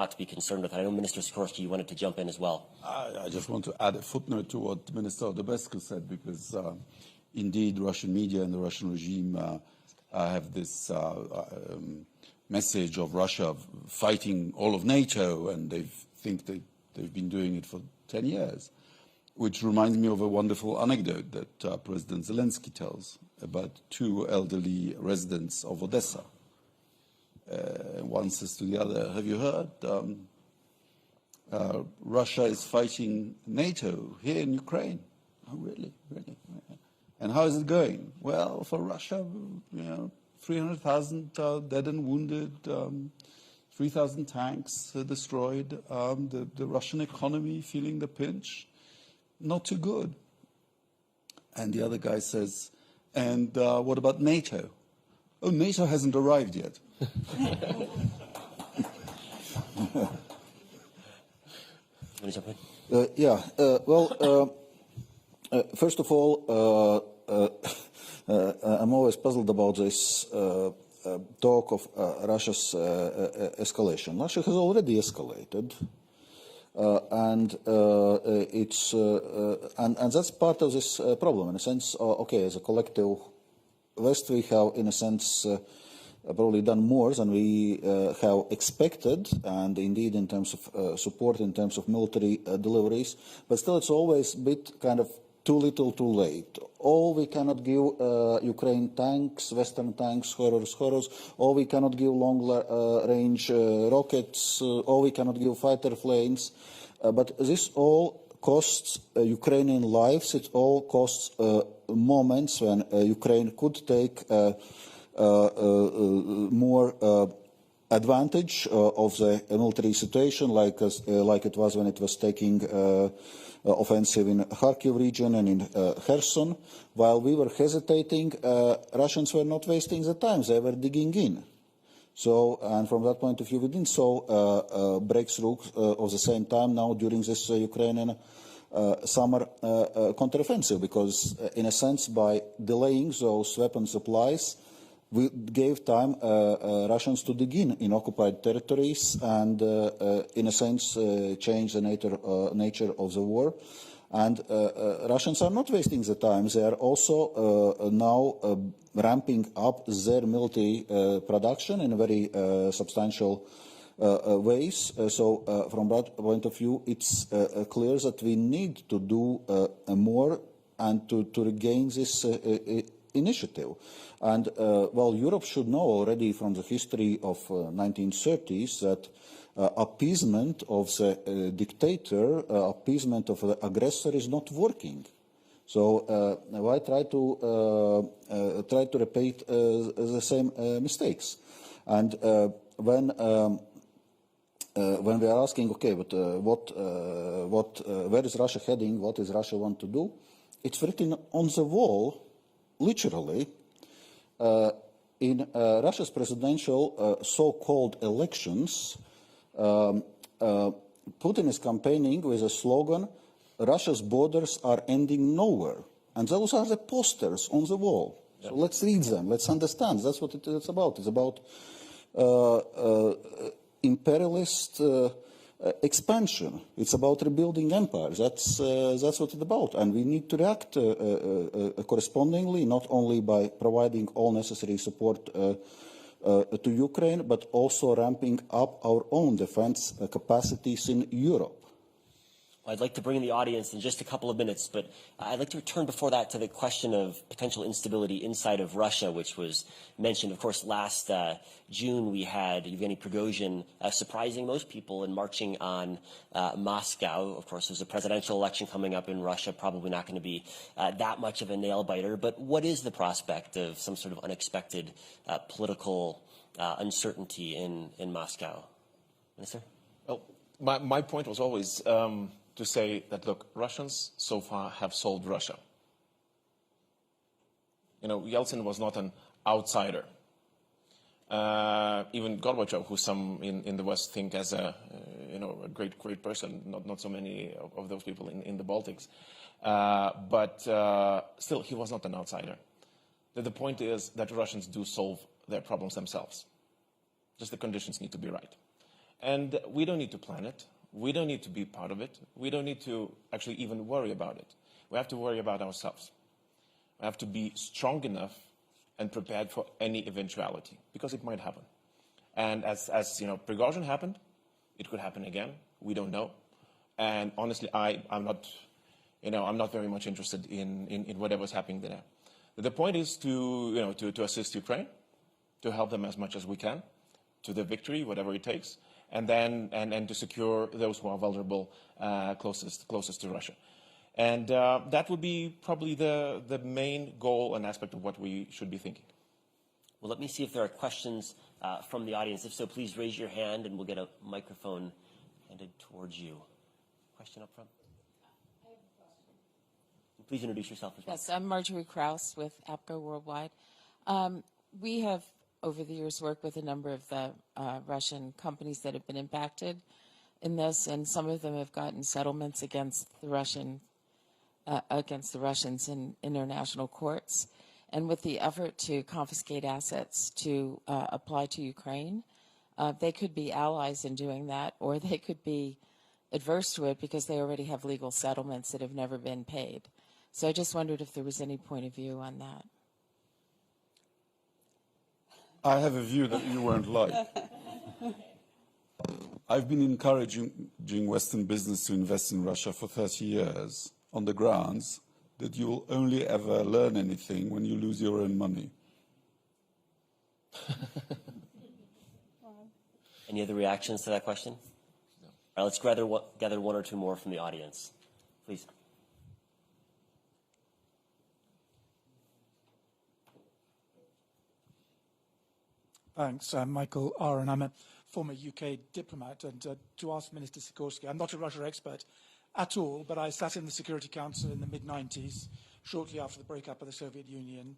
not to be concerned with. I know Minister Sikorski, you wanted to jump in as well. I just want to add a footnote to what Minister Odobescu said, because indeed Russian media and the Russian regime have this message of Russia fighting all of NATO, and they think they've been doing it for 10 years, which reminds me of a wonderful anecdote that President Zelensky tells about two elderly residents of Odessa. One says to the other, have you heard? Russia is fighting NATO here in Ukraine. Oh, really? Really? And how is it going? Well, for Russia, 300,000 dead and wounded, 3,000 tanks destroyed, the Russian economy feeling the pinch. Not too good. And the other guy says, and what about NATO? Oh, NATO hasn't arrived yet. First of all, I'm always puzzled about this talk of Russia's escalation. Russia has already escalated, and that's part of this problem. In a sense, okay, as a collective West, we have, in a sense, probably done more than we have expected, and indeed in terms of support, in terms of military deliveries, but still it's always a bit kind of too little, too late. Or we cannot give Ukraine tanks, Western tanks, horrors, or we cannot give long-range rockets, or we cannot give fighter planes. But this all costs Ukrainian lives. It all costs moments when Ukraine could take more advantage of the military situation, like it was when it was taking offensive in Kharkiv region and in Kherson. While we were hesitating, Russians were not wasting the time; they were digging in. So, and from that point of view, we didn't saw breakthrough of the same time now during this Ukrainian summer counteroffensive, because in a sense, by delaying those weapon supplies, we gave time Russians to dig in occupied territories and, in a sense, change the nature of the war. And Russians are not wasting the time. They are also now ramping up their military production in very substantial ways. So from that point of view, it's clear that we need to do more and to regain this initiative. And well, Europe should know already from the history of 1930s that appeasement of the dictator, appeasement of the aggressor is not working. So why try to repeat the same mistakes? And when we are asking, okay, but where is Russia heading? What does Russia want to do? It's written on the wall, literally. In Russia's presidential so-called elections, Putin is campaigning with a slogan, Russia's borders are ending nowhere. And those are the posters on the wall. Yep. So let's read them, let's understand. That's what it's about. It's about imperialist expansion. It's about rebuilding empires. That's what it's about. And we need to react correspondingly, not only by providing all necessary support to Ukraine, but also ramping up our own defense capacities in Europe. Well, I'd like to bring in the audience in just a couple of minutes, but I'd like to return before that to the question of potential instability inside of Russia, which was mentioned. Of course, last June we had Yevgeny Prigozhin surprising most people and marching on Moscow. Of course, there's a presidential election coming up in Russia, probably not going to be that much of a nail-biter. But what is the prospect of some sort of unexpected political uncertainty in Moscow? Minister? Well, my point was always to say that, look, Russians so far have solved Russia. You know, Yeltsin was not an outsider. Even Gorbachev, who some in the West think as a a great person, not so many of those people in the Baltics, but still he was not an outsider. The point is that Russians do solve their problems themselves. Just the conditions need to be right. And we don't need to plan it. We don't need to be part of it. We don't need to actually even worry about it. We have to worry about ourselves. We have to be strong enough and prepared for any eventuality, because it might happen. And as you know, Prigozhin happened, it could happen again. We don't know. And honestly, I'm not very much interested in whatever's happening there. But the point is to assist Ukraine, to help them as much as we can, to the victory, whatever it takes, and then to secure those who are vulnerable closest to Russia. And that would be probably the main goal and aspect of what we should be thinking. Well, let me see if there are questions from the audience. If so, please raise your hand and we'll get a microphone handed towards you. Question up front? Please introduce yourself as well. Yes, I'm Marjorie Krause with APCO Worldwide. We have, over the years, worked with a number of the Russian companies that have been impacted in this, and some of them have gotten settlements against the Russians in international courts. And with the effort to confiscate assets to apply to Ukraine, they could be allies in doing that, or they could be adverse to it because they already have legal settlements that have never been paid. So I just wondered if there was any point of view on that. I have a view that you won't like. I've been encouraging Western business to invest in Russia for 30 years on the grounds that you'll only ever learn anything when you lose your own money. Any other reactions to that question? No. All right, let's gather one or two more from the audience. Please. Thanks. I'm Michael Aaron. I'm a former UK diplomat. And to ask Minister Sikorski, I'm not a Russia expert at all, but I sat in the Security Council in the mid-90s, shortly after the breakup of the Soviet Union.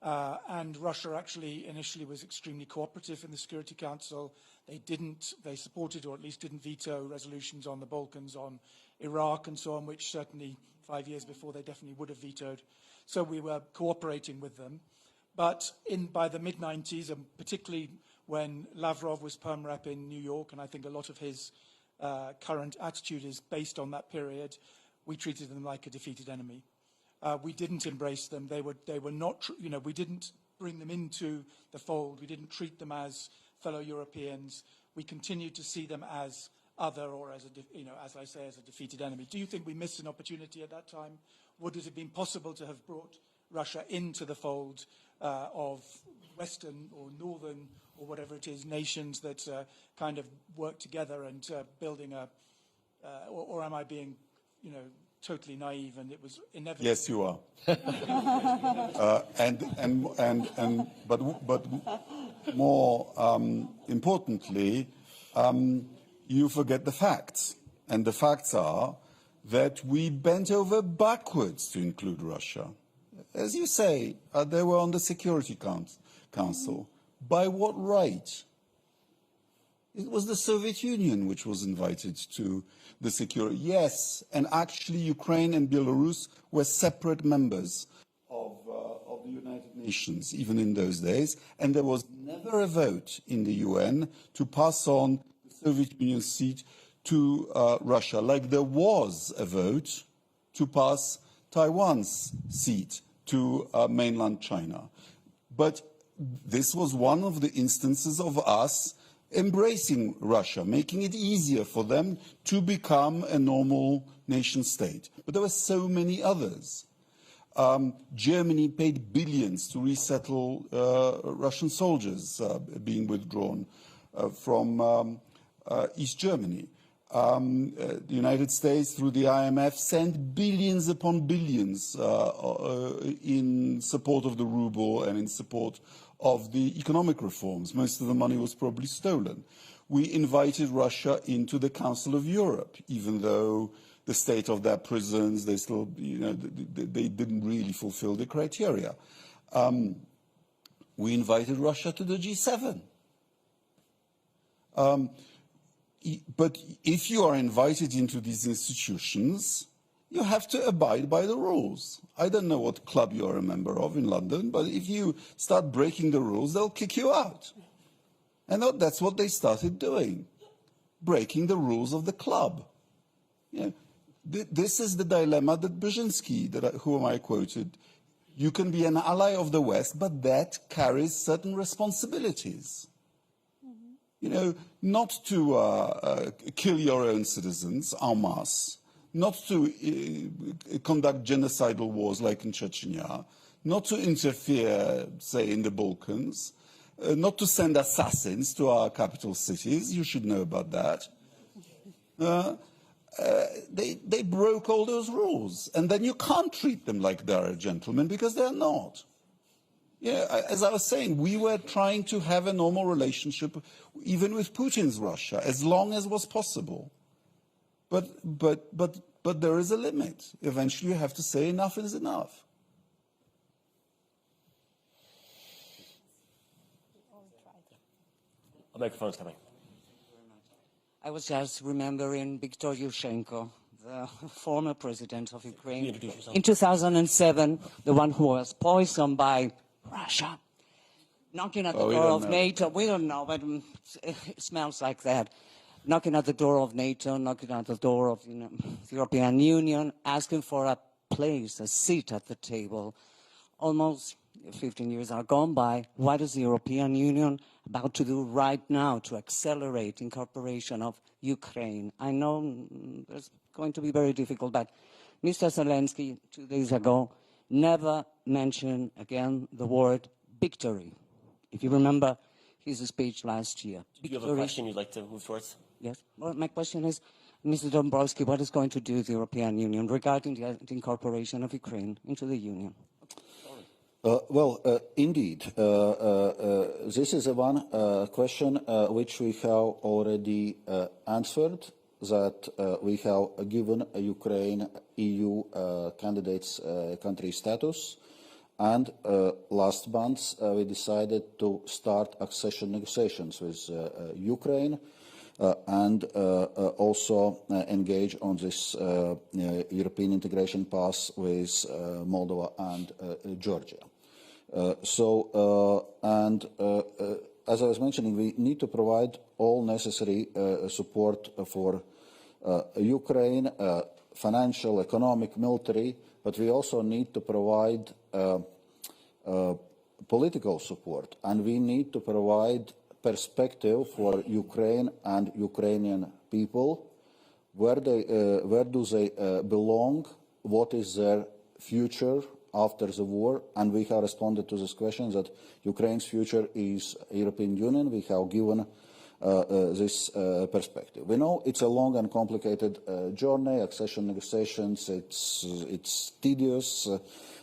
And Russia actually initially was extremely cooperative in the Security Council. They supported, or at least didn't veto, resolutions on the Balkans, on Iraq and so on, which certainly 5 years before they definitely would have vetoed. So we were cooperating with them. But by the mid-90s, and particularly when Lavrov was Perm Rep in New York, and I think a lot of his current attitude is based on that period, we treated them like a defeated enemy. We didn't embrace them. They were not, we didn't bring them into the fold. We didn't treat them as fellow Europeans. We continued to see them as other, or as as I say, as a defeated enemy. Do you think we missed an opportunity at that time? Would it have been possible to have brought Russia into the fold of Western or Northern or whatever it is, nations that kind of work together and building a, or am I being, totally naive and it was inevitable? Yes, you are. But more importantly, you forget the facts. And the facts are that we bent over backwards to include Russia. As you say, they were on the Security Council. By what right? It was the Soviet Union which was invited to the Security. Yes, and actually Ukraine and Belarus were separate members of the United Nations, even in those days. And there was never a vote in the UN to pass on the Soviet Union seat to Russia, like there was a vote to pass Taiwan's seat to mainland China. But this was one of the instances of us embracing Russia, making it easier for them to become a normal nation state. But there were so many others. Germany paid billions to resettle Russian soldiers being withdrawn from East Germany. The United States, through the IMF, sent billions upon billions in support of the ruble and in support of the economic reforms. Most of the money was probably stolen. We invited Russia into the Council of Europe, even though the state of their prisons, they still, they didn't really fulfill the criteria. We invited Russia to the G7. But if you are invited into these institutions, you have to abide by the rules. I don't know what club you are a member of in London, but if you start breaking the rules, they'll kick you out. And that's what they started doing. breaking the rules of the club. You know, this is the dilemma that Brzezinski, whom I quoted. You can be an ally of the West, but that carries certain responsibilities. You know, not to kill your own citizens en masse, not to conduct genocidal wars like in Chechnya, not to interfere, say, in the Balkans, not to send assassins to our capital cities. You should know about that. They broke all those rules, and then you can't treat them like they're gentlemen because they're not. Yeah, as I was saying, we were trying to have a normal relationship, even with Putin's Russia, as long as was possible. But there is a limit. Eventually, you have to say enough is enough. A microphone's coming. I was just remembering Viktor Yushchenko, the former president of Ukraine, in 2007, the one who was poisoned by Russia, knocking at the door of NATO. We don't know, but it smells like that. Knocking at the door of NATO, knocking at the door of the European Union, asking for a place, a seat at the table. Almost 15 years are gone by. What is the European Union about to do right now to accelerate incorporation of Ukraine? I know it's going to be very difficult, but Mr. Zelensky, 2 days ago, never mentioned again the word victory. If you remember his speech last year. Do you have a question you'd like to move towards? Yes. Well, my question is, Mr. Dombrovskis, what is going to do the European Union regarding the incorporation of Ukraine into the Union? Indeed, this is one question which we have already answered, that we have given Ukraine EU candidates country status, and last month we decided to start accession negotiations with Ukraine and also engage on this European integration path with Moldova and Georgia. As I was mentioning, we need to provide all necessary support for Ukraine, financial, economic, military, but we also need to provide political support, and we need to provide perspective for Ukraine and Ukrainian people. Where do they belong? What is their future after the war? And we have responded to this question that Ukraine's future is European Union. We have given this perspective. We know it's a long and complicated journey, accession negotiations, it's tedious.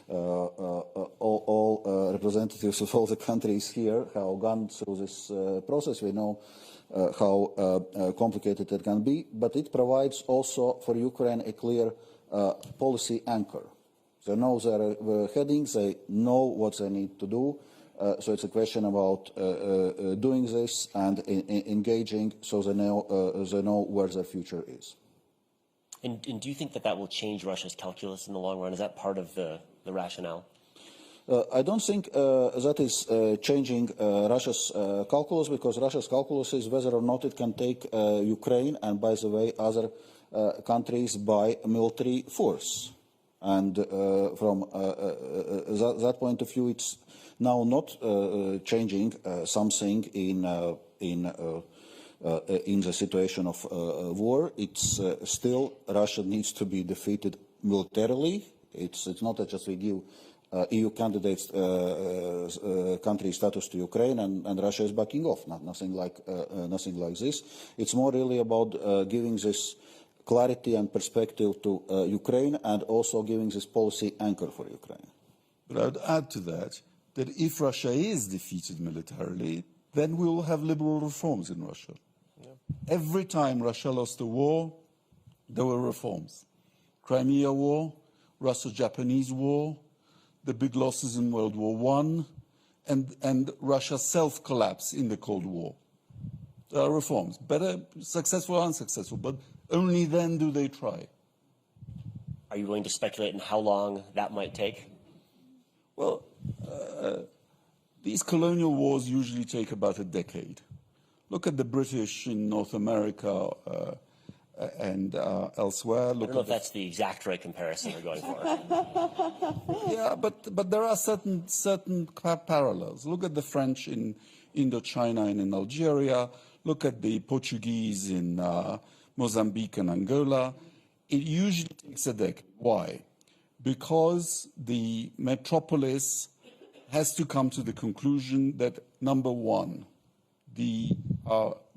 All representatives of all the countries here have gone through this process. We know how complicated it can be, but it provides also for Ukraine a clear policy anchor. They know their headings, they know what they need to do. So it's a question about doing this and engaging, so they know where their future is. And do you think that will change Russia's calculus in the long run? Is that part of the rationale? I don't think that is changing Russia's calculus, because Russia's calculus is whether or not it can take Ukraine and, by the way, other countries by military force. And from that point of view, it's now not changing something in the situation of war. It's still Russia needs to be defeated militarily. It's not that just we give EU candidates country status to Ukraine and Russia is backing off. Nothing like this. It's more really about giving this clarity and perspective to Ukraine, and also giving this policy anchor for Ukraine. But I would add to that if Russia is defeated militarily, then we will have liberal reforms in Russia. Yeah. Every time Russia lost a war, there were reforms. Crimea War, Russo-Japanese War, the big losses in World War I, and Russia's self-collapse in the Cold War. There are reforms, better successful or unsuccessful, but only then do they try. Are you willing to speculate on how long that might take? Well, these colonial wars usually take about a decade. Look at the British in North America and elsewhere. I don't know if that's the exact right comparison you're going for. Yeah, but there are certain parallels. Look at the French in Indochina and in Algeria. Look at the Portuguese in Mozambique and Angola. It usually takes a decade. Why? Because the metropolis has to come to the conclusion that, number one, the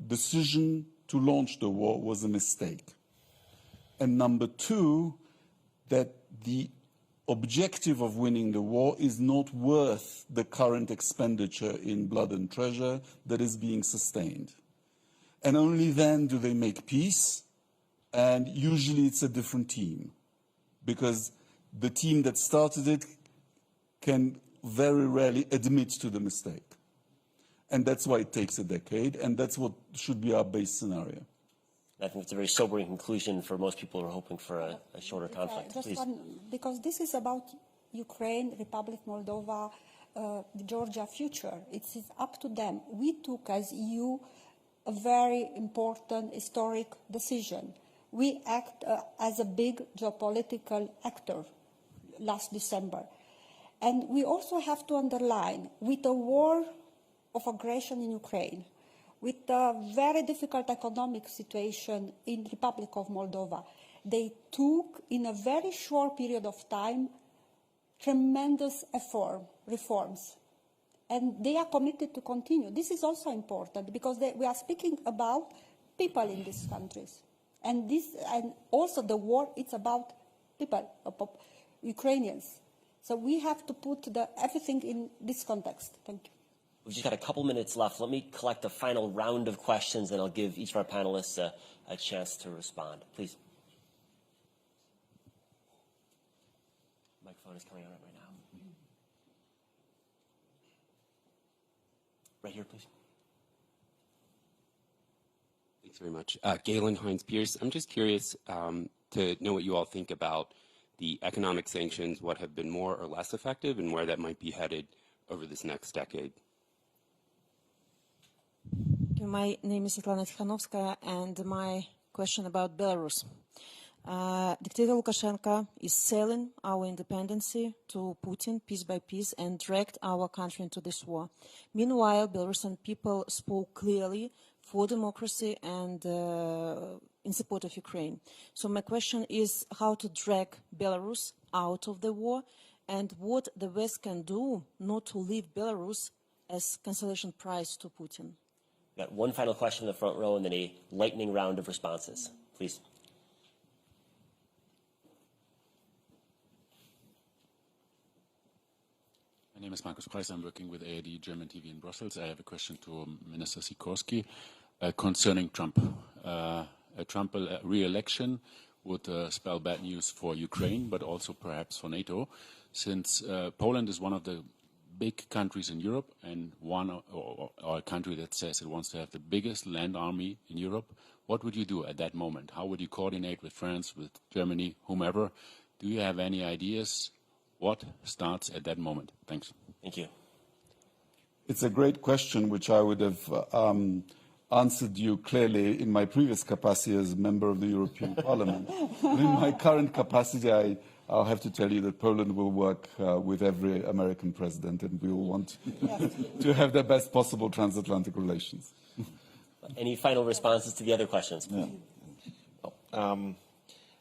decision to launch the war was a mistake. And number two, that the objective of winning the war is not worth the current expenditure in blood and treasure that is being sustained. And only then do they make peace, and usually it's a different team, because the team that started it can very rarely admit to the mistake. And that's why it takes a decade, and that's what should be our base scenario. I think it's a very sobering conclusion for most people who are hoping for a shorter conflict. Just Please. because this is about Ukraine, Republic Moldova, Georgia future. It's up to them. We took as EU a very important historic decision. We act as a big geopolitical actor last December. And we also have to underline, with a war of aggression in Ukraine, with a very difficult economic situation in the Republic of Moldova, they took, in a very short period of time, tremendous reforms. And they are committed to continue. This is also important because we are speaking about people in these countries. And also the war, it's about people, Ukrainians. So we have to put everything in this context. Thank you. We've just got a couple minutes left. Let me collect a final round of questions, and I'll give each of our panelists a chance to respond. Please. Microphone is coming on right now. Right here, please. Thanks very much. Galen Hines-Pierce. I'm just curious to know what you all think about the economic sanctions, what have been more or less effective, and where that might be headed over this next decade. My name is Svetlana Tikhanovskaya, and my question about Belarus. Dictator Lukashenko is selling our independence to Putin piece by piece and dragged our country into this war. Meanwhile, Belarusian people spoke clearly for democracy and in support of Ukraine. So my question is how to drag Belarus out of the war and what the West can do not to leave Belarus as consolation prize to Putin. Got one final question in the front row and then a lightning round of responses. Please. My name is Markus Preiss. I'm working with ARD German TV in Brussels. I have a question to Minister Sikorski concerning Trump. A Trump re-election would spell bad news for Ukraine, but also perhaps for NATO, since Poland is one of the big countries in Europe and or a country that says it wants to have the biggest land army in Europe. What would you do at that moment? How would you coordinate with France, with Germany, whomever? Do you have any ideas? What starts at that moment? Thanks. Thank you. It's a great question, which I would have answered you clearly in my previous capacity as a member of the European Parliament. But in my current capacity, I'll have to tell you that Poland will work with every American president, and we will want to have the best possible transatlantic relations. Any final responses to the other questions? Yeah.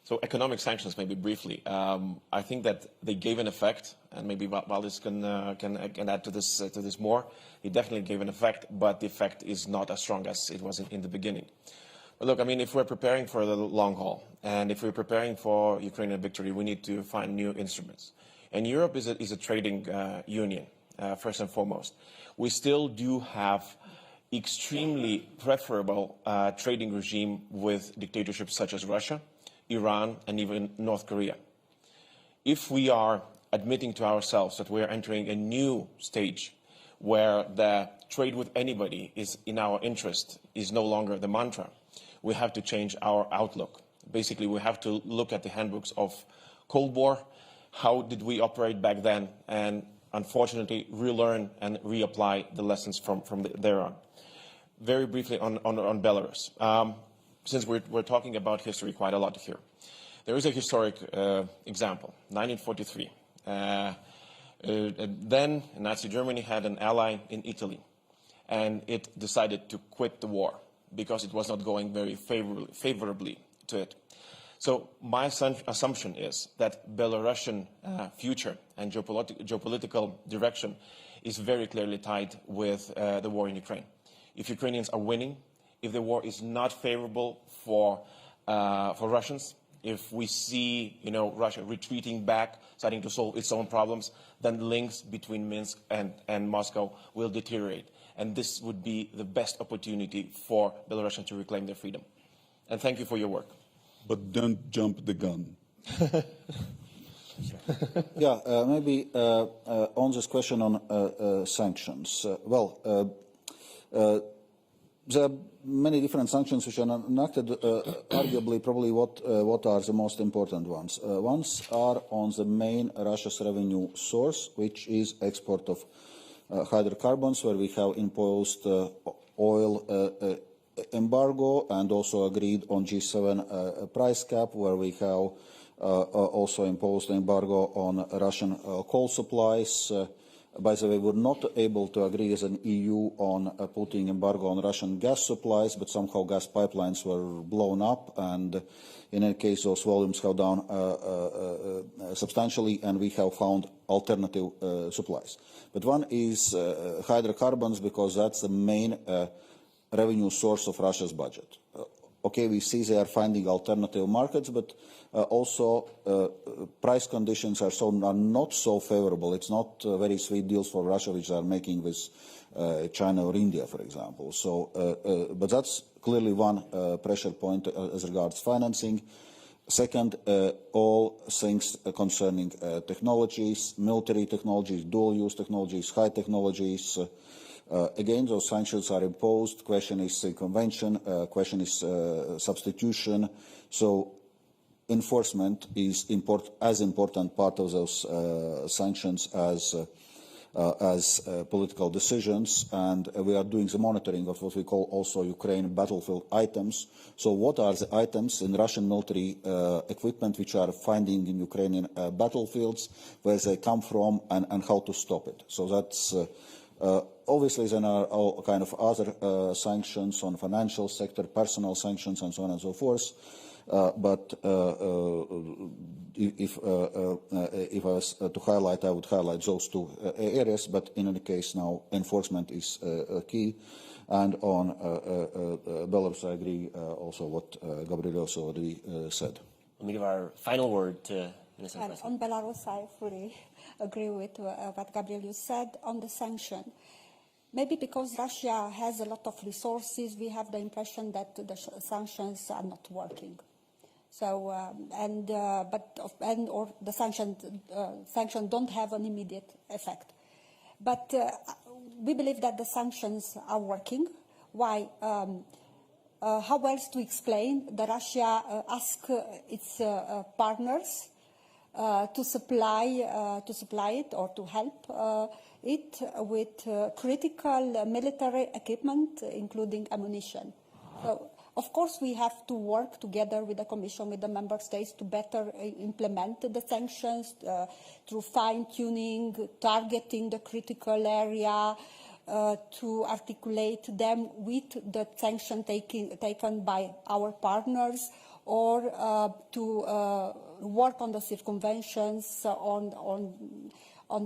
So economic sanctions, maybe briefly. I think that they gave an effect, and maybe Valdis can add to this more. It definitely gave an effect, but the effect is not as strong as it was in the beginning. But look, I mean, if we're preparing for the long haul, and if we're preparing for Ukrainian victory, we need to find new instruments. And Europe is a trading union, first and foremost. We still do have extremely preferable trading regime with dictatorships such as Russia, Iran, and even North Korea. If we are admitting to ourselves that we are entering a new stage where the trade with anybody is in our interest is no longer the mantra, we have to change our outlook. Basically, we have to look at the handbooks of Cold War. How did we operate back then? And unfortunately, relearn and reapply the lessons from there on. very briefly on Belarus. Since we're talking about history quite a lot here, there is a historic example, 1943. Then Nazi Germany had an ally in Italy, and it decided to quit the war because it was not going very favorably to it. So my assumption is that Belarusian future and geopolitical direction is very clearly tied with the war in Ukraine. If Ukrainians are winning, if the war is not favorable for Russians, if we see, Russia retreating back, starting to solve its own problems, then links between Minsk and Moscow will deteriorate. And this would be the best opportunity for Belarusians to reclaim their freedom. And thank you for your work. But don't jump the gun. Yeah, maybe on this question on sanctions. There are many different sanctions which are enacted. Arguably, probably what are the most important ones? Ones are on the main Russia's revenue source, which is export of hydrocarbons, where we have imposed oil embargo and also agreed on G7 price cap, where we have also imposed embargo on Russian coal supplies. By the way, we were not able to agree as an EU on putting embargo on Russian gas supplies, but somehow gas pipelines were blown up, and in any case, those volumes have down substantially, and we have found alternative supplies. But one is hydrocarbons, because that's the main revenue source of Russia's budget. Okay, we see they are finding alternative markets, but also price conditions are not so favorable. It's not very sweet deals for Russia, which they are making with China or India, for example. So, but that's clearly one pressure point as regards financing. Second, all things concerning technologies, military technologies, dual-use technologies, high technologies. Again, those sanctions are imposed. Question is circumvention. Question is substitution. So enforcement is as important part of those sanctions as political decisions. And we are doing the monitoring of what we call also Ukraine battlefield items. So what are the items in Russian military equipment which are finding in Ukrainian battlefields, where they come from, and how to stop it. So that's obviously, there are all kind of other sanctions on financial sector, personal sanctions, and so on and so forth. But if I was to highlight, I would highlight those two areas. But in any case, now enforcement is key. And on Belarus, I agree also what Gabrielius already said. Let me give our final word to Minister. On Belarus, I fully agree with what Gabrielius said on the sanction. Maybe because Russia has a lot of resources, we have the impression that the sanctions are not working. So, or the sanctions don't have an immediate effect. But we believe that the sanctions are working. Why? How else to explain that Russia asked its partners to supply it or to help it with critical military equipment, including ammunition. So, of course, we have to work together with the Commission, with the Member States, to better implement the sanctions through fine-tuning, targeting the critical area, to articulate them with the sanction taken by our partners, or to work on the circumventions on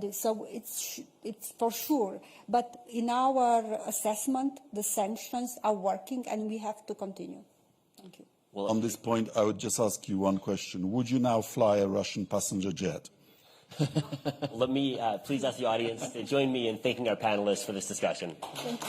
this. So it's for sure. But in our assessment, the sanctions are working, and we have to continue. Thank you. Well, on this point, I would just ask you one question. Would you now fly a Russian passenger jet? Let me please ask the audience to join me in thanking our panelists for this discussion. Thank you.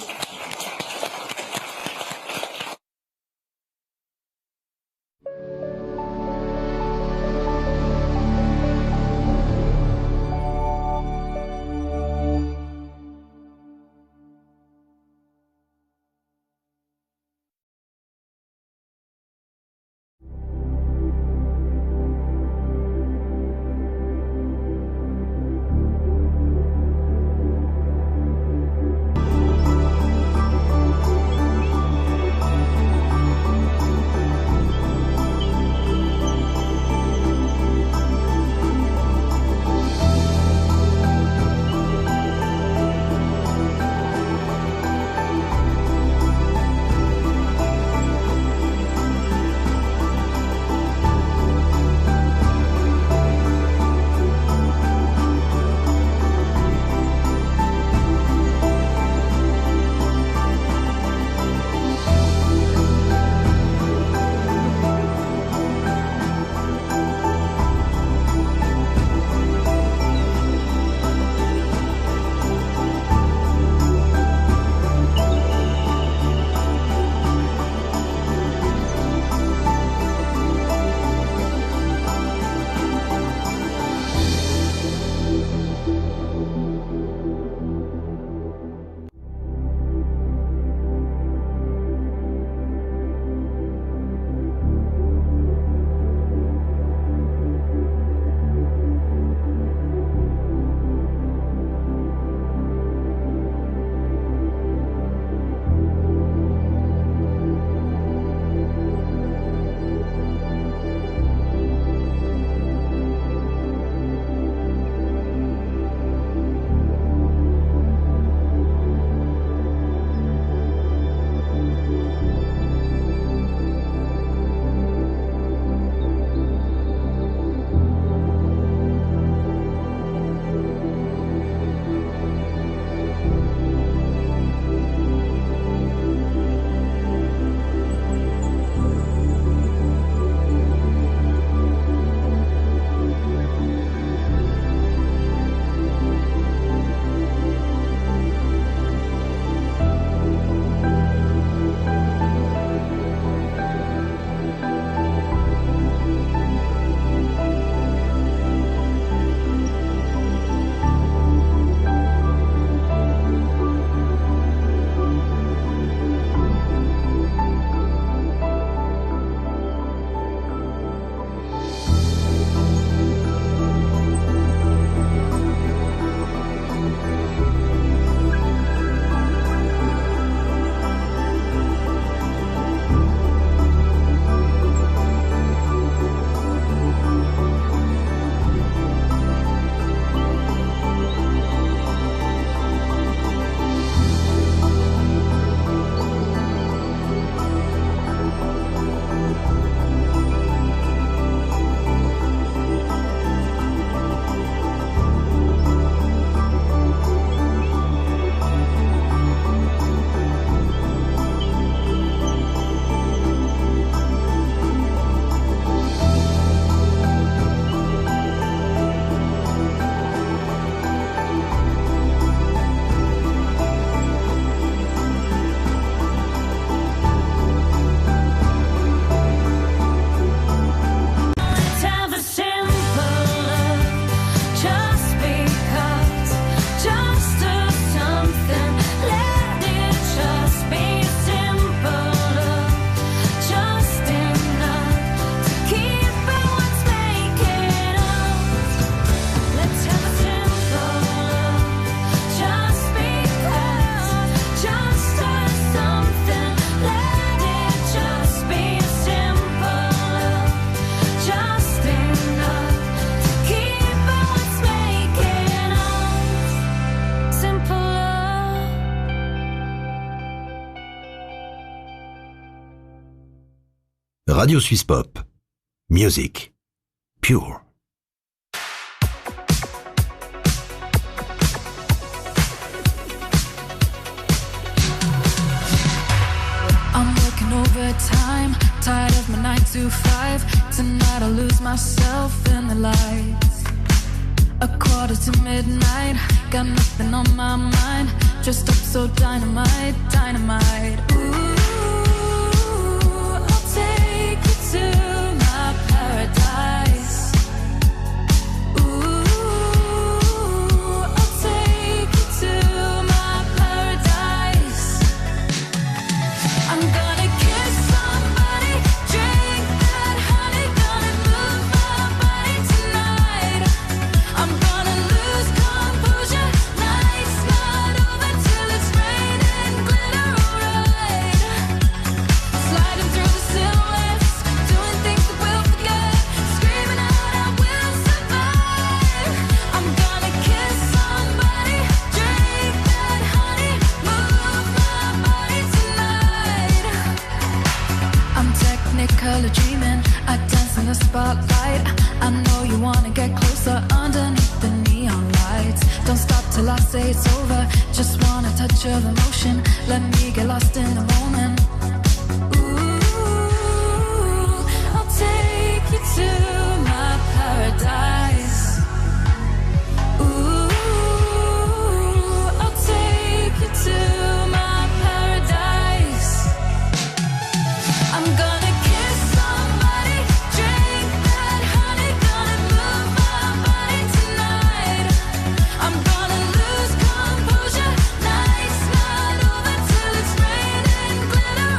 Radio Suisse Pop. Music. Pure. I'm working overtime, tired of my 9 to 5. Tonight I lose myself in the lights. 1:45, got nothing on my mind. Dressed up so dynamite, dynamite. Ooh, I'll take you to my paradise. Ooh, I'll take you to my paradise. I'm gonna kiss somebody, drink that honey, gonna move my body tonight. I'm gonna lose composure, nights not over till it's raining glitter, alright. Sliding through the silhouettes, doing things that we'll forget, screaming out I will survive. I'm gonna kiss somebody, drink that honey, move my body tonight. I'm technicolor dreaming, I dance in the spotlight. I know you wanna get closer underneath the neon lights. Don't stop till I say it's over, just want a touch of emotion. Let me get lost in the moment. Ooh, I'll take you to my paradise. Ooh, I'll take you to my paradise. I'm gonna kiss somebody, drink that honey, gonna move my body tonight. I'm gonna lose composure, nights not over till it's raining glitter,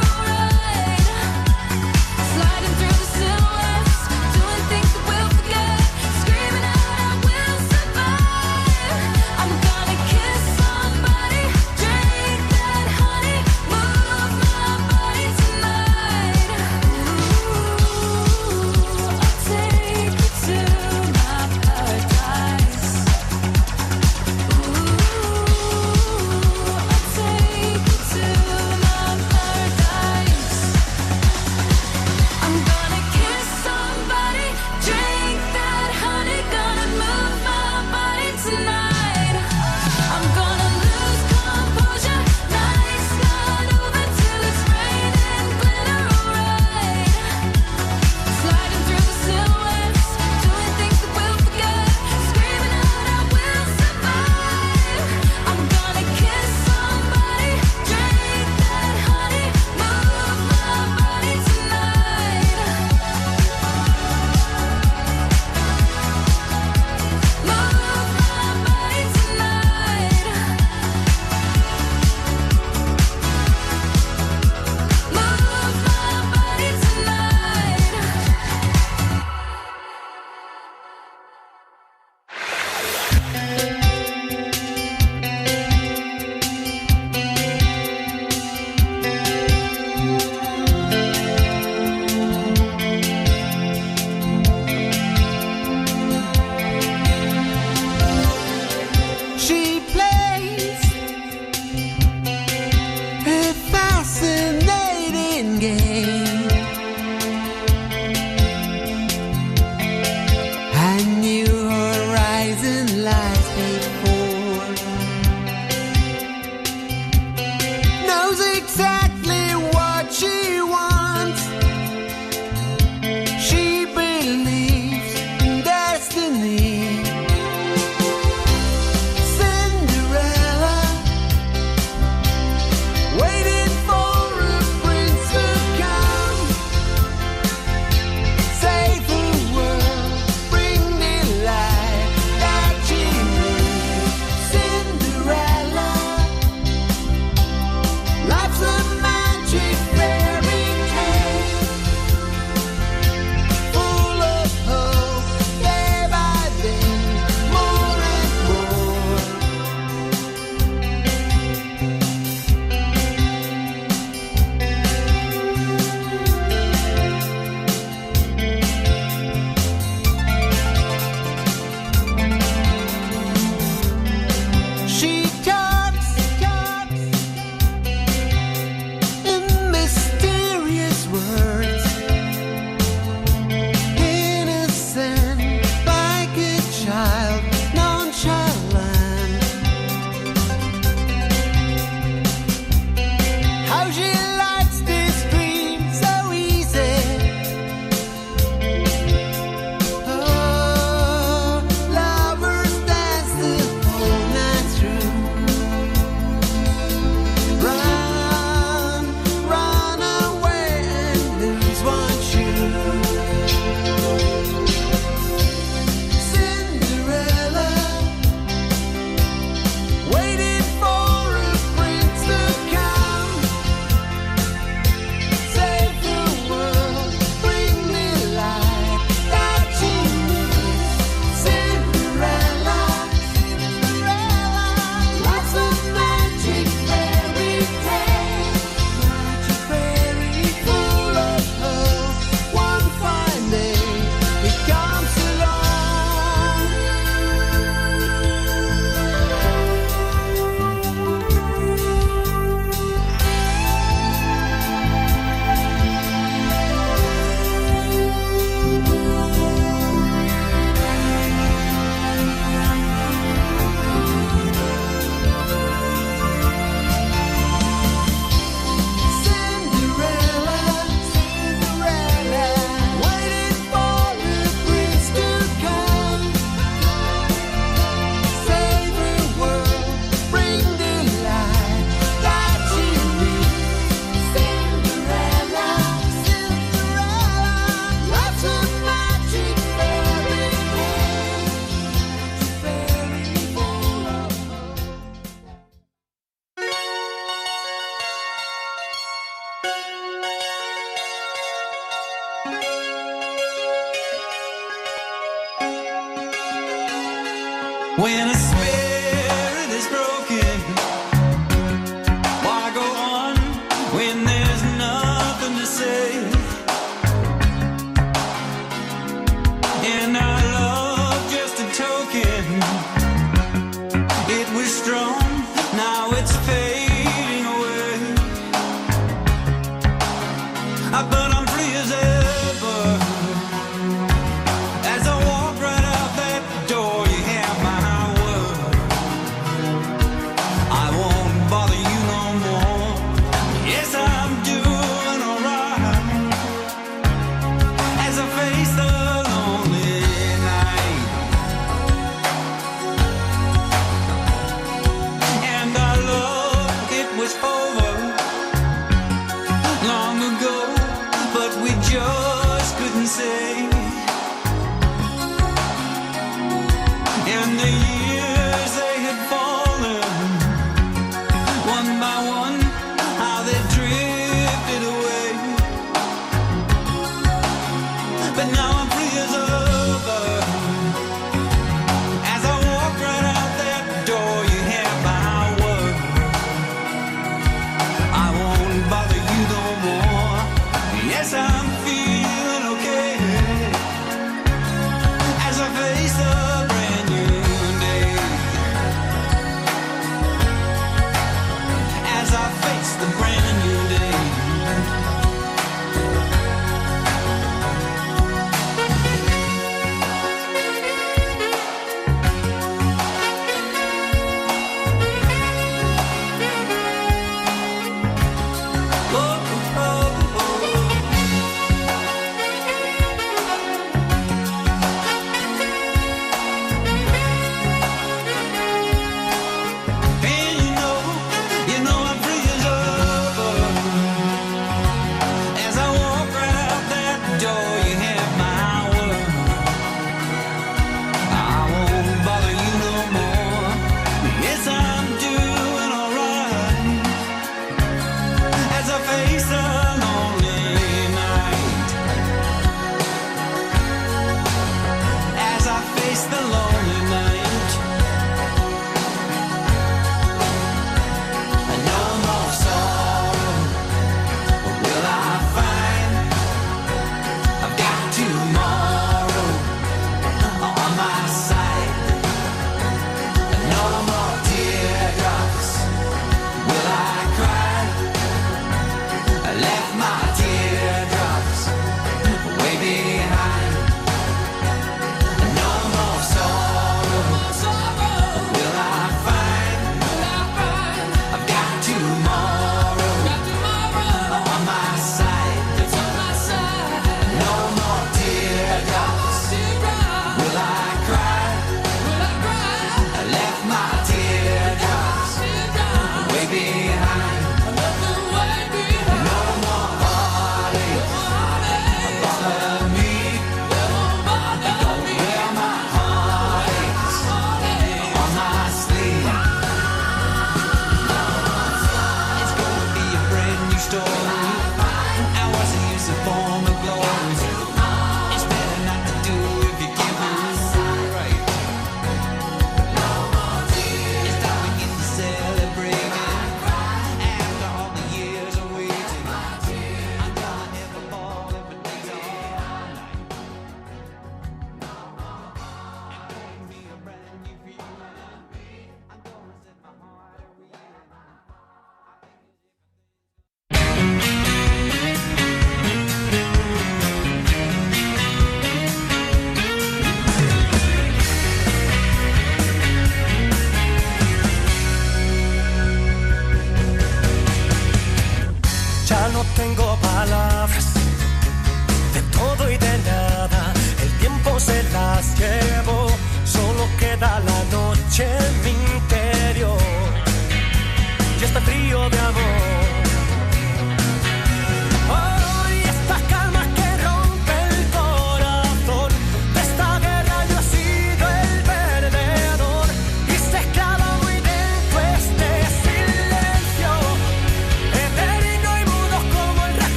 When a spirit is broken, why go on when there's nothing to say? And our love just a token. It was strong, now it's fading away. But I'm free as ever. As I walk right out that door, you have my word. I won't bother you no more. Yes, I'm doing alright. As I face the lonely night, and our love, it was over long ago, but we just couldn't say. And the years they had fallen, one by one, how they drifted away. But now I'm free as a bird. As I walk right out that door, you have my word. I won't bother you no more. Yes, I'm feeling okay. As I face a brand new day. As I face the brand new day.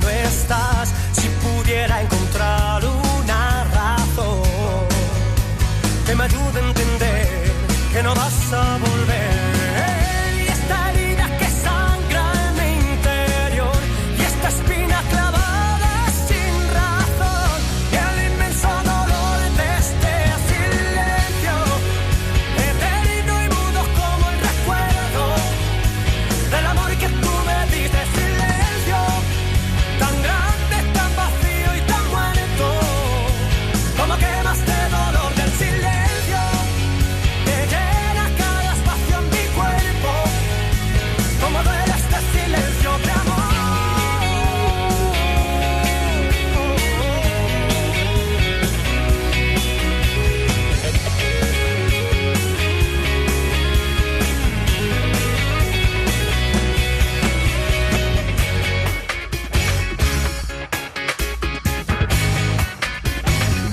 no estás. Si pudiera encontrar una razón que me ayude a entender que no vas a volver. Y esta herida que sangra en mi interior, y esta espina clavada sin razón, y el inmenso dolor de este silencio, eterno y mudo como el recuerdo del amor que tú me diste. Silencio tan grande, tan vacío y tan muerto, como quemas de dolor del silencio que llena cada espacio en mi cuerpo, como duele este silencio de amor.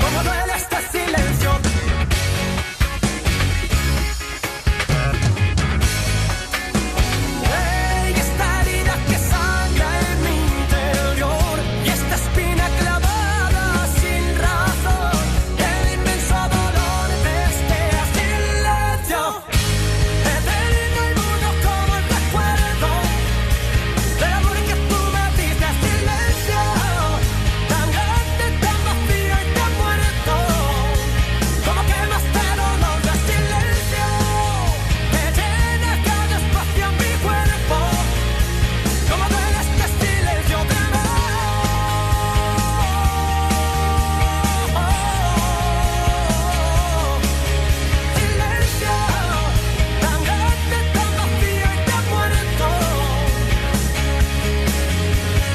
Como duele este silencio. Y esta herida que sangra en mi interior, y esta espina clavada sin razón, el inmenso dolor de este silencio, eterno y mudo como el recuerdo del amor que tú me diste. Silencio tan grande, tan vacío y tan muerto, como quemas de dolor del silencio que llena cada espacio en mi cuerpo, como duele este silencio de amor. Silencio tan grande, tan vacío y tan muerto,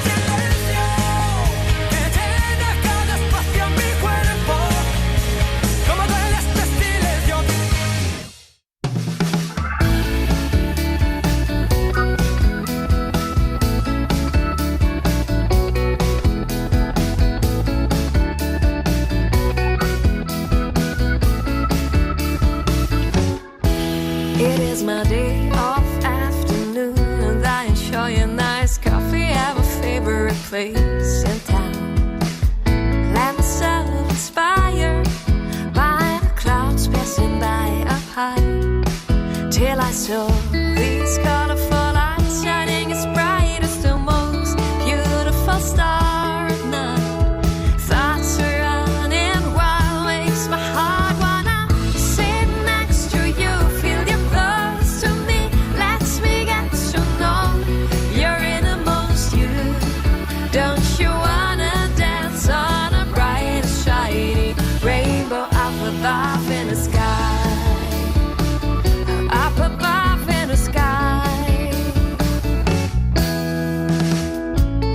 silencio que llena cada espacio en mi cuerpo, como duele este silencio. It is my day off afternoon, and I enjoy a nice coffee at my favorite place in town. Let myself inspire by the clouds passing by up high, till I saw these colorful lights shining as bright as the most beautiful star at night. Thoughts are running wild, makes my heart wanna sit next to you, feel you close to me, lets me get to know you're innermost you. Don't you wanna dance on a bright and shiny rainbow up above in the sky? Up above in the sky.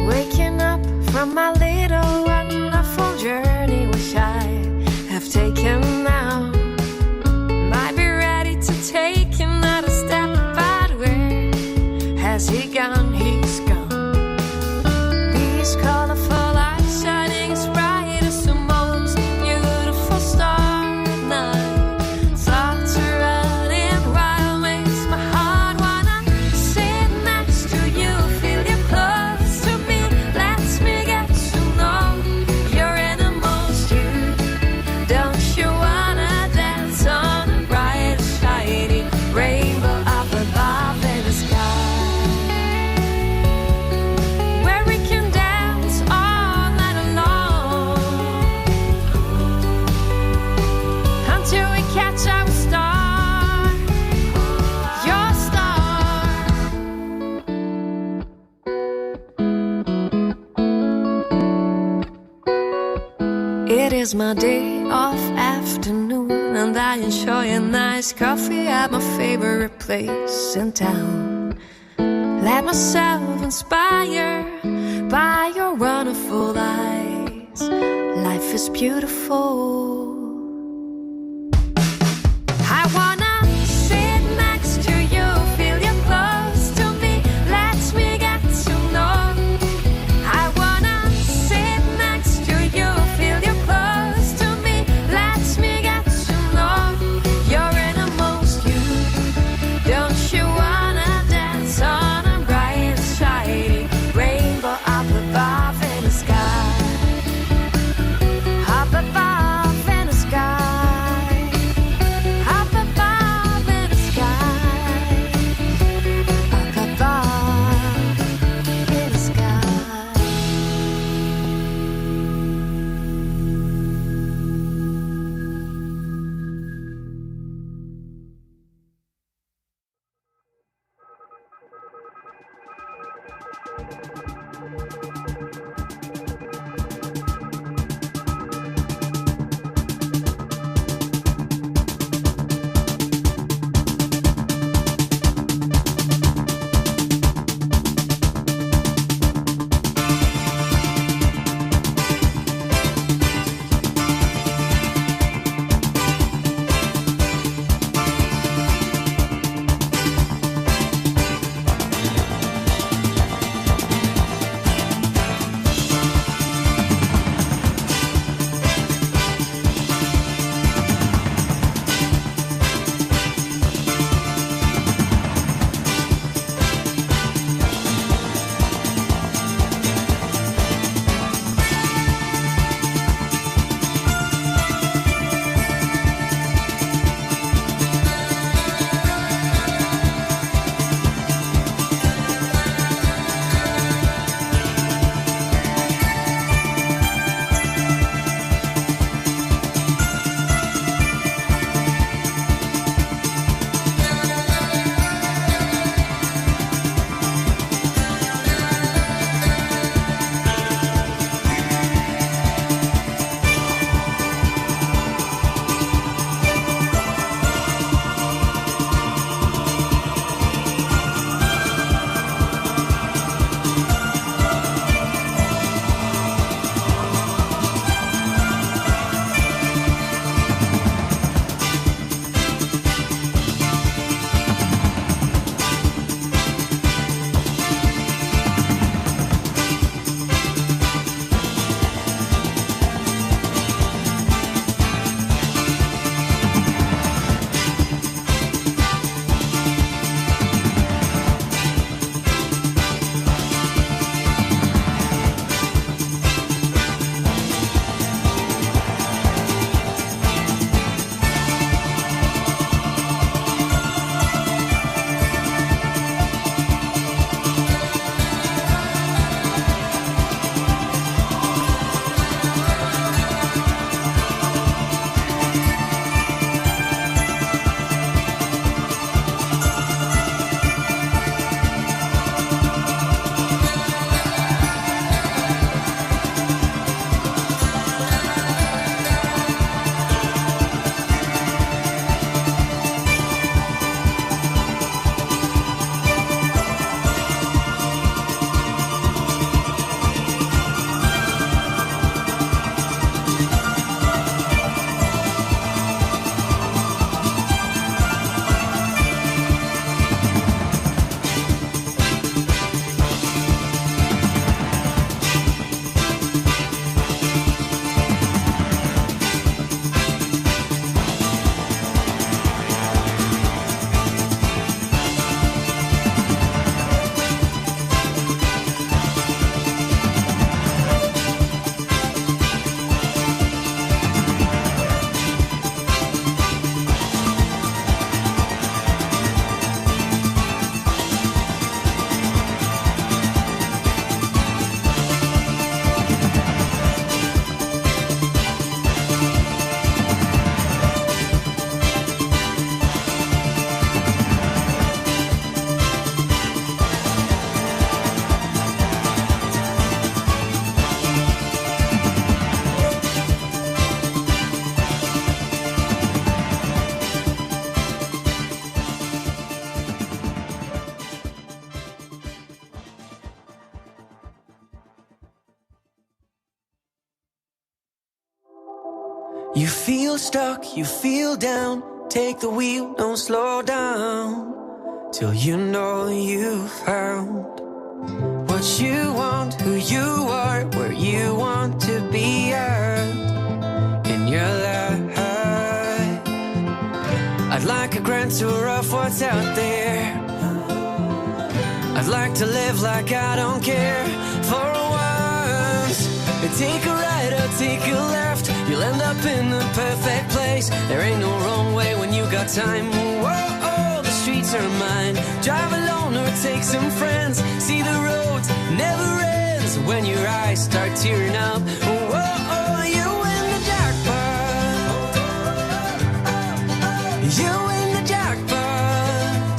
Waking up from my little wonderful journey, which I have taken now, might be ready to take another step, but where has he gone? He's gone. These colorful lights shining as bright as the most beautiful star at night. Thoughts are running wild, makes my heart wanna sit next to you, feel you close to me, lets me get to know you're innermost you. Don't you wanna dance on a bright shiny rainbow up above in the sky, where we can dance all night long until we catch our star, your star. It is my day off afternoon, and I enjoy a nice coffee at my favorite place in town. Let myself inspire by your wonderful eyes. Life is beautiful. I wanna sit next to you, feel you close to me, lets me get to know. I wanna sit next to you, feel you close to me, lets me get to know you're innermost you. Don't you wanna dance on a bright shiny rainbow up above You feel stuck, you feel down. Take the wheel, don't slow down till you know you found what you want, who you are, where you want to be at in your life. I'd like a grand tour of what's out there. I'd like to live like I don't care for once. Take a right or take a left, you'll end up in the perfect place. There ain't no wrong way when you got time. Whoa, the streets are mine. Drive alone or take some friends. See the road never ends when your eyes start tearing up. Whoa, you win the jackpot. You win the jackpot.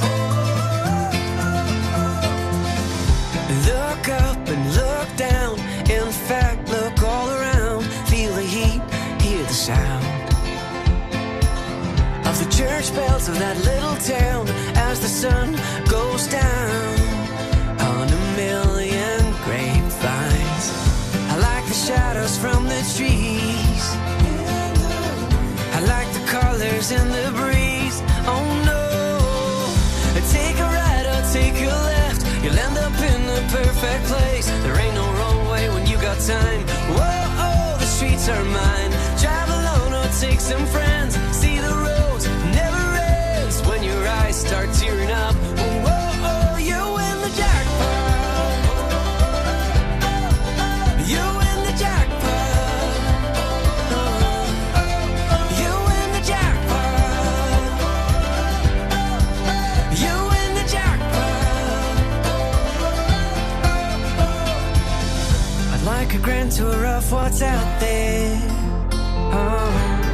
Look up and look down. In fact, look all around. Feel the heat, hear the sound of the church bells of that little town as the sun goes down on a million grapevines. I like the shadows from the trees. I like the colors in the breeze. Oh no, take a right or take a left, you'll end up in the perfect place. There ain't no wrong way when you got time. Whoa, the streets are mine. Drive alone or take some friends. See the road never ends when your eyes start tearing up. Whoa, you win the jackpot. You win the jackpot. You win the jackpot. You win the jackpot. I'd like a grand tour of what's out there.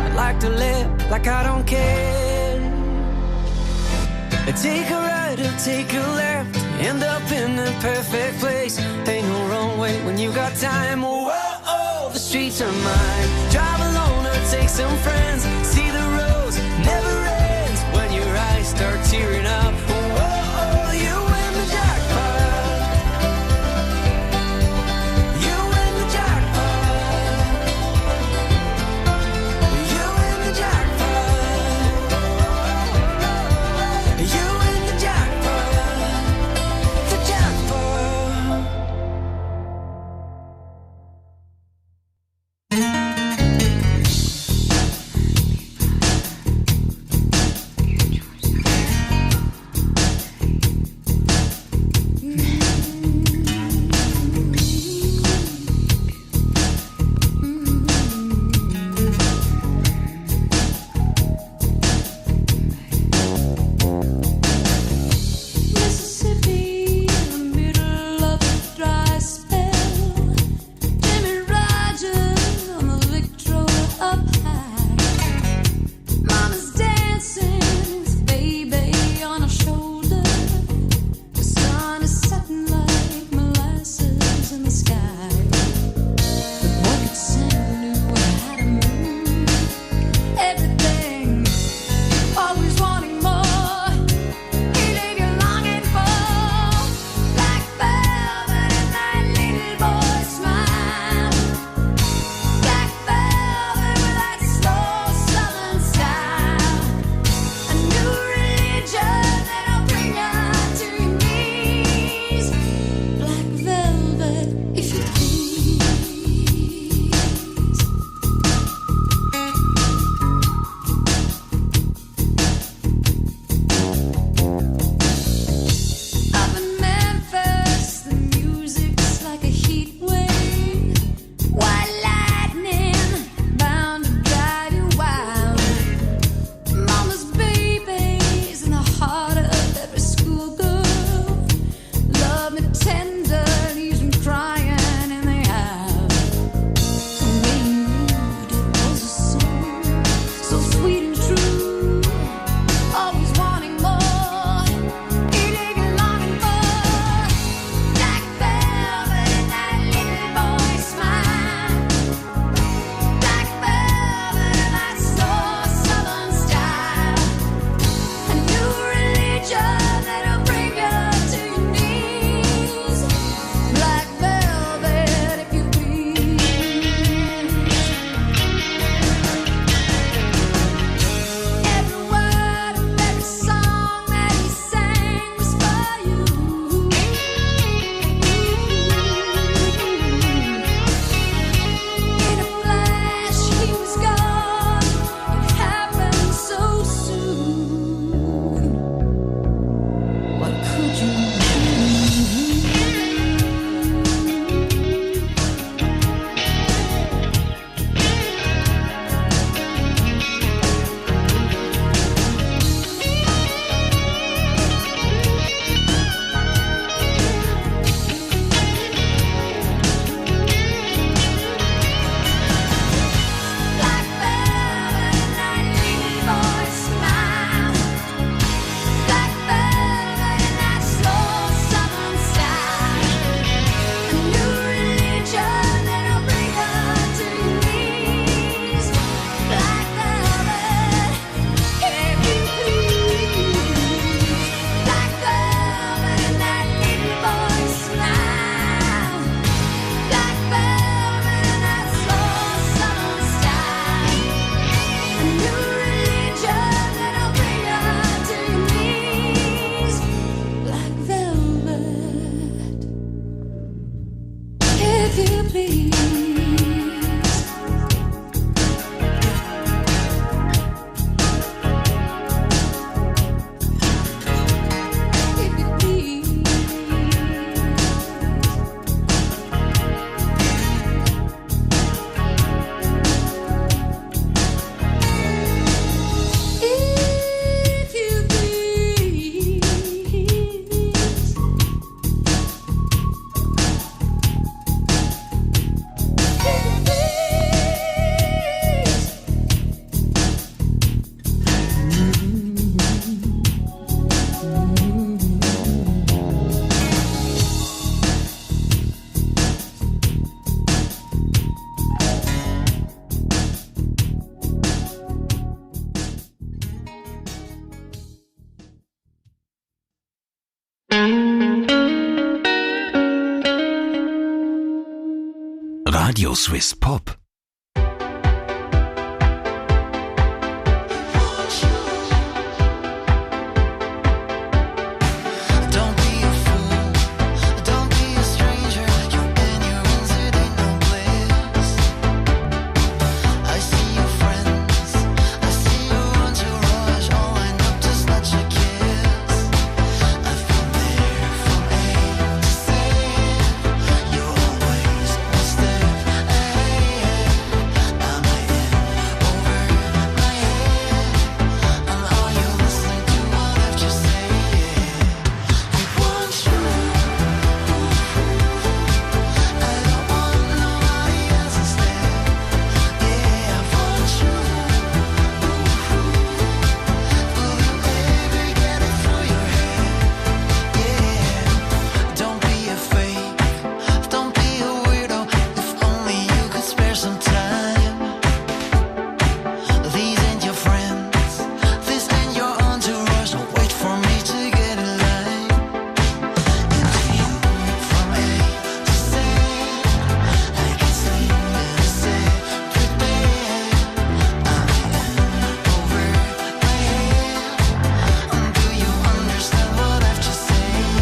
I'd like to live like I don't care. Take a right or take a left, end up in the perfect place. Ain't no wrong way when you got time. Whoa, the streets are mine. Drive alone or take some friends. See the roads never ends when your eyes start tearing up. Whoa, you win the jackpot. You win the jackpot. You win the jackpot. You win the jackpot. The jackpot. If you please. If you please. If you please. Radio Swiss Pop. Don't be a fool, don't be a stranger. You're in your own city, no place. I see your friends, I see your entourage, all lined up to snatch a kiss. I've been there from A to Z. You're always one step ahead. Am I in over my head? And are you listening to what I've just said? I want you. I don't want nobody else instead. Yeah, I want you. Will you ever get it through your head? Yeah. Don't be a fake. Don't be a weirdo. If only you could spare some time. These ain't your friends. This ain't your entourage. Don't wait for me to get in line. From A to Z, I can sleep in a separate bed. I'm in over my head. Do you understand what I've just said?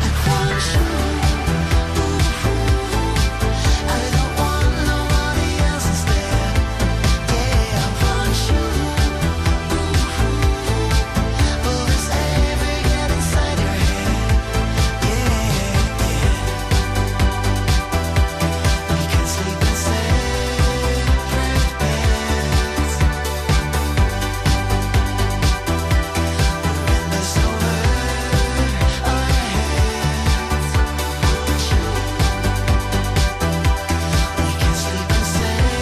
I want you. I don't want nobody else instead. Yeah, I want you. Will this ever get inside your head? Yeah. We can sleep in separate beds. We're in this over our heads. We can sleep in separate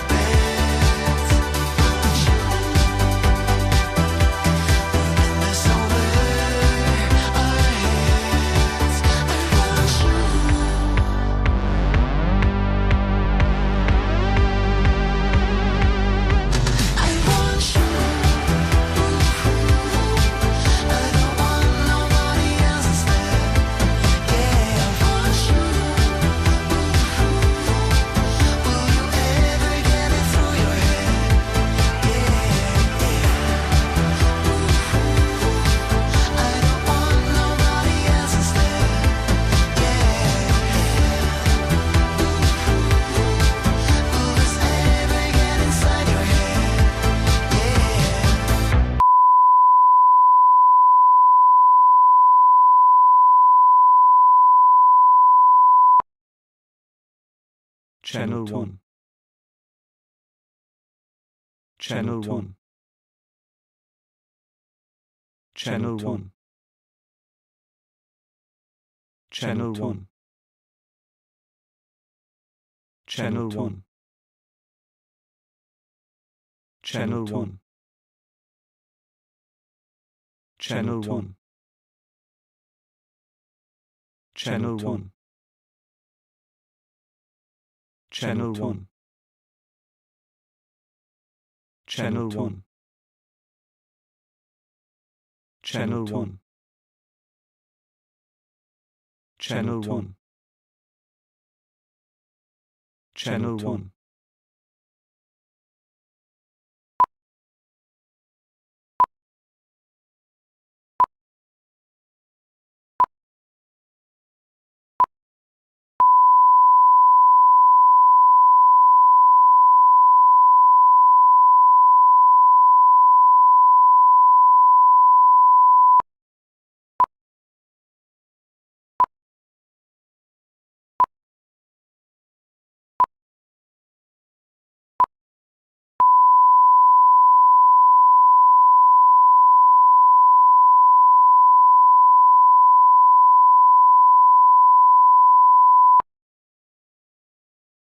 beds. We're in this over our heads. I want you. I want you. I don't want nobody else instead. Yeah, I want you. Will you ever get it through your head? I don't want nobody else instead. Will this ever get inside your head? Channel 1. Channel 1. Channel 1. Channel 1. Channel 1. Channel 1. Channel 1. Channel 1. Channel 1. Channel 1. Channel 1. Channel 1. Channel 1.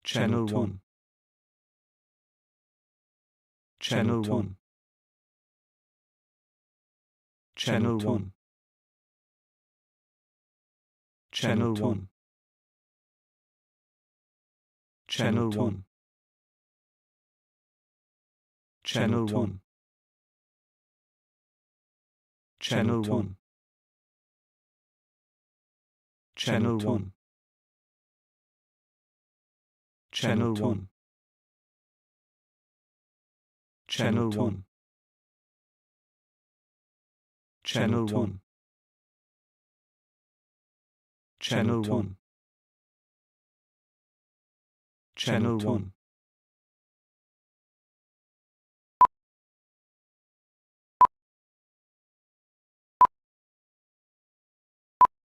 Channel 1. Channel 1. Channel 1. Channel 1. Channel 1. Channel 1. Channel 1. Channel 1. Channel 1. Channel 1. Channel 1. Channel 1. Channel 1.